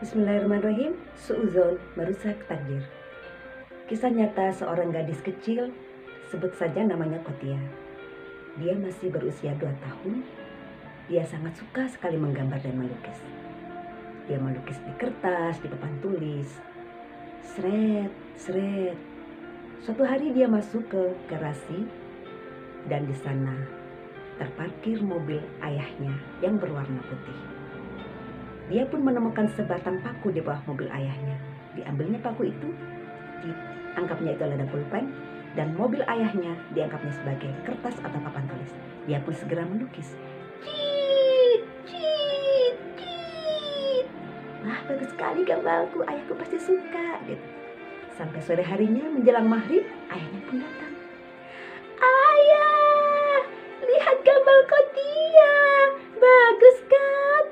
Bismillahirrahmanirrahim. Suuzon merusak takdir. Kisah nyata seorang gadis kecil, sebut saja namanya Kotia. Dia masih berusia 2 tahun. Dia sangat suka sekali menggambar dan melukis. Dia melukis di kertas, di papan tulis. Seret, seret. Suatu hari dia masuk ke garasi dan di sana terparkir mobil ayahnya yang berwarna putih. Dia pun menemukan sebatang paku di bawah mobil ayahnya. Diambilnya paku itu, dianggapnya itu adalah pulpen, dan mobil ayahnya dianggapnya sebagai kertas atau papan tulis. Dia pun segera melukis. Cit, cit, cit. Wah, bagus sekali gambarku, ayahku pasti suka. Gitu. Sampai sore harinya menjelang maghrib, ayahnya pun datang. Ayah, lihat gambar Kotia, bagus kan?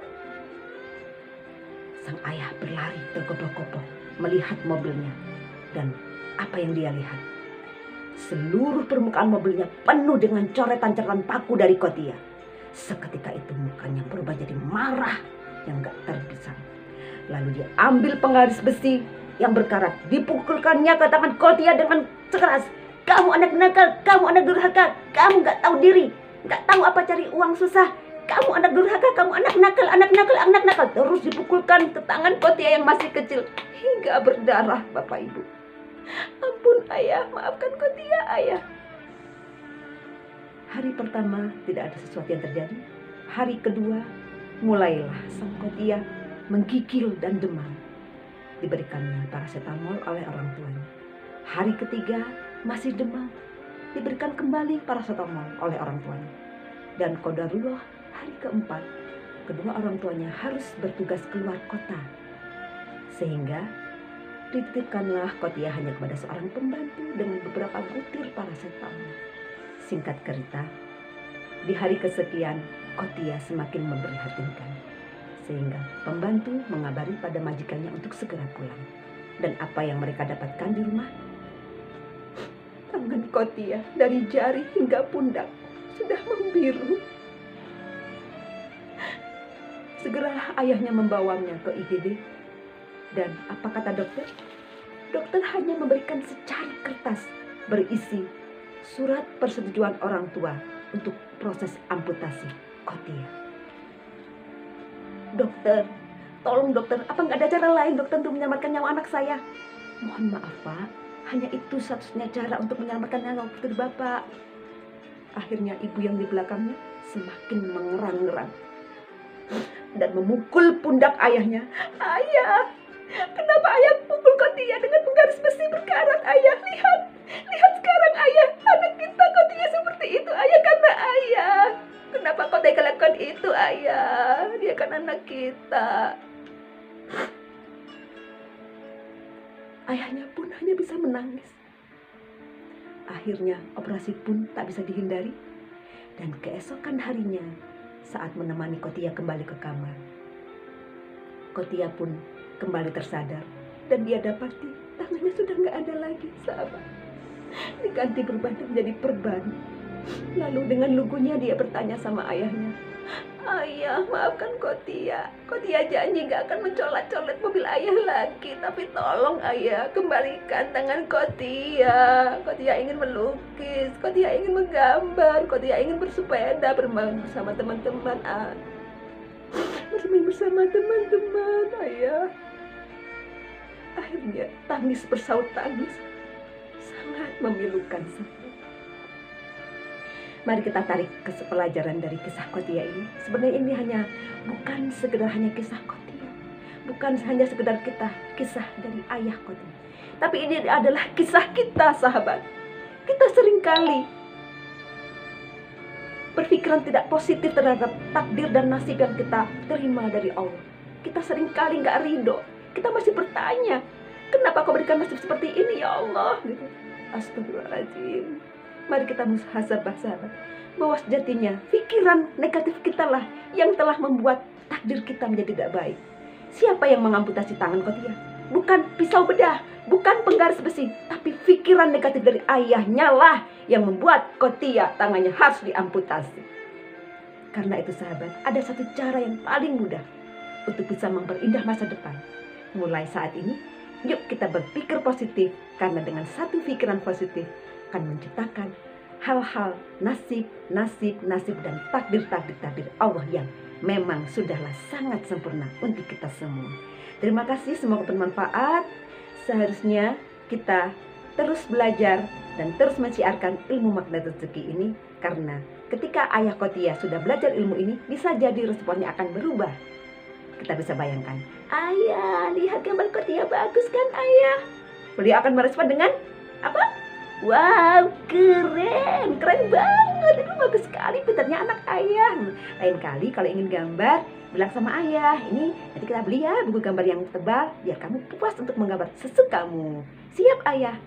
Sang ayah berlari tergopoh-gopoh melihat mobilnya. Dan apa yang dia lihat? Seluruh permukaan mobilnya penuh dengan coretan-coretan paku dari Kotia. Seketika itu mukanya berubah jadi marah yang gak terpisah. Lalu dia ambil penggaris besi yang berkarat, dipukulkannya ke tangan Kotia dengan keras. Kamu anak nakal, kamu anak durhaka, kamu gak tahu diri, gak tahu apa cari uang susah. Kamu anak durhaka, kamu anak nakal, anak nakal, anak nakal. Terus dipukulkan ke tangan Kotia yang masih kecil hingga berdarah, Bapak Ibu. Ampun ayah, maafkan Kotia ayah. Hari pertama tidak ada sesuatu yang terjadi. Hari kedua mulailah sang Kotia menggigil dan demam. Diberikannya paracetamol oleh orang tuanya. Hari ketiga masih demam. Diberikan kembali paracetamol oleh orang tuanya. Dan qadarullah, hari keempat, kedua orang tuanya harus bertugas keluar kota. Sehingga dititipkanlah Kotia hanya kepada seorang pembantu dengan beberapa butir paracetamol. Singkat cerita, di hari kesekian Kotia semakin memprihatinkan. Sehingga pembantu mengabari pada majikannya untuk segera pulang. Dan apa yang mereka dapatkan di rumah? Tangan Kotia dari jari hingga pundak sudah membiru. Segeralah ayahnya membawanya ke IGD. Dan apa kata dokter? Dokter hanya memberikan secari kertas berisi surat persetujuan orang tua untuk proses amputasi Kotia. Dokter, tolong dokter, apa nggak ada cara lain dokter untuk menyelamatkan nyawa anak saya? Mohon maaf Pak, hanya itu satu-satunya cara untuk menyelamatkan nyawa putri Bapak. Akhirnya ibu yang di belakangnya semakin mengerang-ngerang dan memukul pundak ayahnya. Ayah, kenapa ayah pukul Kotia dengan penggaris besi berkarat? Ayah, lihat sekarang ayah, anak kita Kotia seperti itu ayah, karena ayah. Kenapa kau tega lakukan itu ayah? Dia kan anak kita. Ayahnya pun hanya bisa menangis. Akhirnya operasi pun tak bisa dihindari. Dan keesokan harinya, saat menemani Kotia kembali ke kamar, Kotia pun kembali tersadar. Dan dia dapati tangannya sudah gak ada lagi, sahabat. Diganti berubah menjadi perban. Lalu dengan lugunya dia bertanya sama ayahnya, ayah, maafkan Kotia. Kotia janji gak akan mencolat-colet mobil ayah lagi. Tapi tolong ayah, kembalikan tangan Kotia. Kotia ingin melukis, Kotia ingin menggambar, Kotia ingin bersepeda, bermain bersama teman-teman. Bermain bersama teman-teman, ayah. Akhirnya tangis bersaut tangis. Sangat memilukan sekali. Mari kita tarik pelajaran dari kisah Kotia ini. Sebenarnya ini bukan sekedar hanya kisah Kotia. Bukan hanya sekedar kisah dari ayah Kotia. Tapi ini adalah kisah kita, sahabat. Kita seringkali berpikiran tidak positif terhadap takdir dan nasib yang kita terima dari Allah. Kita seringkali gak ridho. Kita masih bertanya, kenapa kau berikan nasib seperti ini ya Allah? Gitu. Astagfirullahaladzim. Mari kita muhasabah, sahabat, bahwa sejatinya pikiran negatif kita lah yang telah membuat takdir kita menjadi tidak baik. Siapa yang mengamputasi tangan Kotia? Bukan pisau bedah, bukan penggaris besi, tapi pikiran negatif dari ayahnya lah yang membuat Kotia tangannya harus diamputasi. Karena itu sahabat, ada satu cara yang paling mudah. untuk bisa memperindah masa depan. Mulai saat ini, yuk kita berpikir positif, karena dengan satu pikiran positif akan menciptakan hal-hal nasib, dan takdir Allah yang memang sudahlah sangat sempurna untuk kita semua. Terima kasih, semoga bermanfaat. Seharusnya kita terus belajar dan terus mensiarkan ilmu makna rezeki ini, karena ketika Ayah Khotia sudah belajar ilmu ini, bisa jadi responnya akan berubah. Kita bisa bayangkan, ayah, lihat gambar Khotia bagus kan ayah? Beliau akan merespon dengan apa? Wow, keren banget, itu bagus sekali, pintarnya anak ayah. Lain kali kalau ingin gambar, bilang sama ayah, ini nanti kita beli ya buku gambar yang tebal, biar kamu puas untuk menggambar sesukamu. Siap ayah.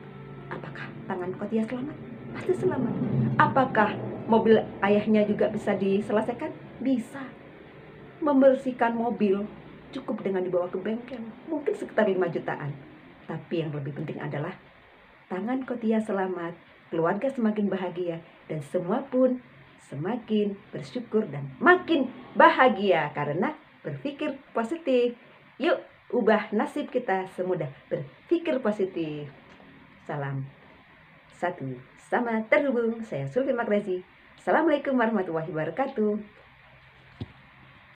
Apakah tangan Khotia selamat? Pasti selamat. Apakah mobil ayahnya juga bisa diselesaikan? Bisa. Membersihkan mobil cukup dengan dibawa ke bengkel, mungkin sekitar 5 jutaan. Tapi yang lebih penting adalah tangan Khotia selamat, keluarga semakin bahagia, dan semua pun semakin bersyukur dan makin bahagia karena berpikir positif. Yuk ubah nasib kita semudah berpikir positif. Salam satu sama terhubung. Saya Sulfi Makrezi. Assalamualaikum warahmatullahi wabarakatuh.